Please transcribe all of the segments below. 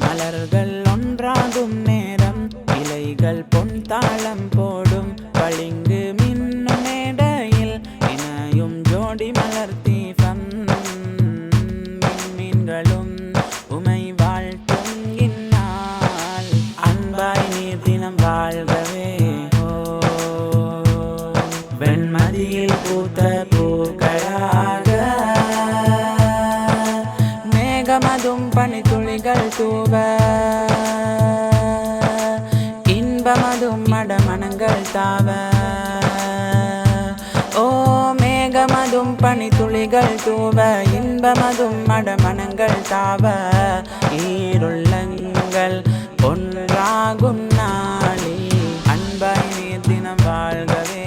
மலர்கள் ஒன்றாகும் நேரம் இலைகள் பொன் தாளம் போடும் பளிங்கு மின்னும் மேடையில் இணையும் ஜோடி மலர் தீபம் மீன்களும் உமை வாழ்த்தும் இந்நாள் அன்பாய் நீர் தினம் வாழ்கவே வெண்மதியில் பூத்த பூக்களாக மேகமதும் பனித்துளிகள் தூவ இன்பமதும் மடமனங்கள் தாவ ஓ மேகமதும் பனித்துளிகள் தூவ இன்பமதும் மடமனங்கள் தாவ ஈருள்ளங்கள் ஒன்றாகும் நாளில் அன்பாய் நீர் தினம் வாழ்கவே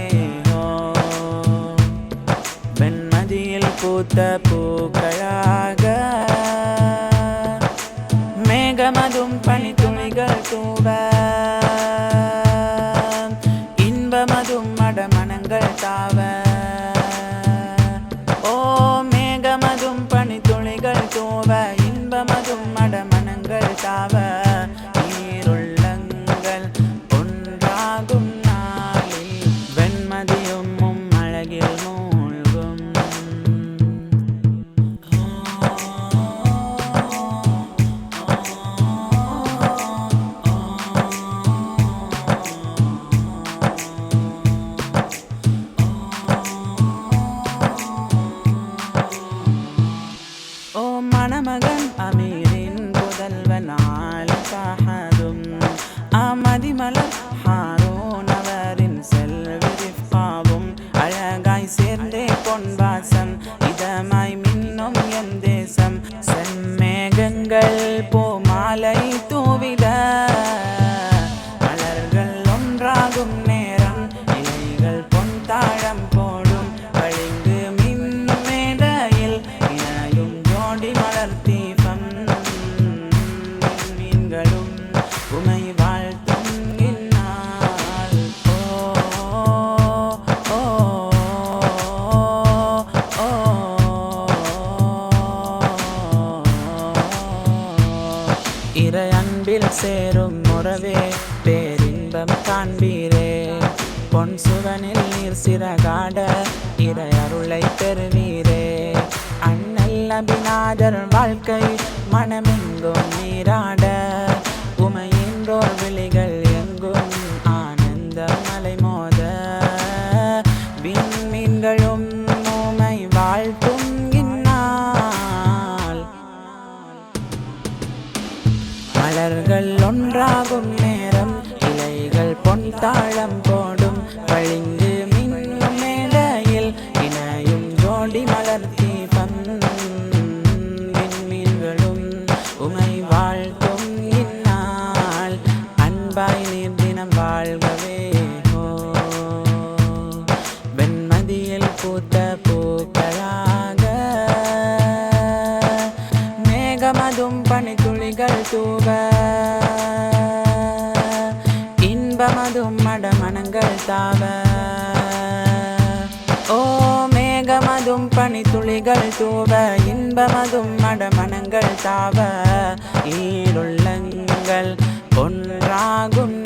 வெண்மதியில் பூத்த பூக்களாக மேகமதும் பனித்துளிகள் தூவ இன்பமதும் மடமனங்கள் தாவ ஓ மேகமதும் பனித்துளிகள் தூவ இன்பமதும் மடமனங்கள் தாவ ஈருள்ளங்கள் ஒன்றாகும் நாளில் வெண்மதியும் அழகில் மூழ்கும் ஓ மணமகன் அமீரின் புதல்வனால் பஹதும் அமதிமலர் ஹாரூன் அவரின் செல்வி ரிஃபாவும் அழகாய் சேர்ந்தே பொன்வாசம் இதமாய் மின்னும் என் தேசம் செம்மேகங்கள் பூமாலை தூவிட மலர்கள் ஒன்றாகும் நேரம் இலைகள் பொன் தாழம் போடும் பளிங்கு மின்னும் மேடையில் இணையும் ஜோடி மலர் தீபம் மீன்களும் உமை வாழ்த்தும் இந்நாள் ஓ இறை அன்பில் சேரும் உறவே பேரின்பம் காண்பீரே பொன் சுவனில் நீர் சிறகாட இறை அருளை பெறுவீரே அண்ணல் அபிநாதர் வாழ்க்கை மனமெங்கும் நீராட உமையின்றோர் விழிகள் எங்கும் ஆனந்த மலை மோத விண்மீன்களும் உமை வாழ்த்தும் இந்நாள் மலர்கள் ஒன்றாகும் நேரம் இலைகள் பொன் தாளம் போடும் பளிங்கு மின்னும் மேடையில் இணையும் ஜோடி மலர் தீபம் விண்மீன்களும் உமை வாழ்த்தும் இந்நாள் அன்பாய் நீர் தினம் வாழ்கவே வெண்மதியில் பூத்த பூக்களாக மேகமதும் பனித்துளிகள் தூவ இன்பமதும் மடமனங்கள் தாவ ஓ மேகமதும் பனித்துளிகள் தூவ இன்பமதும் மடமனங்கள் தாவ ஈருள்ளங்கள் ஒன்றாகும்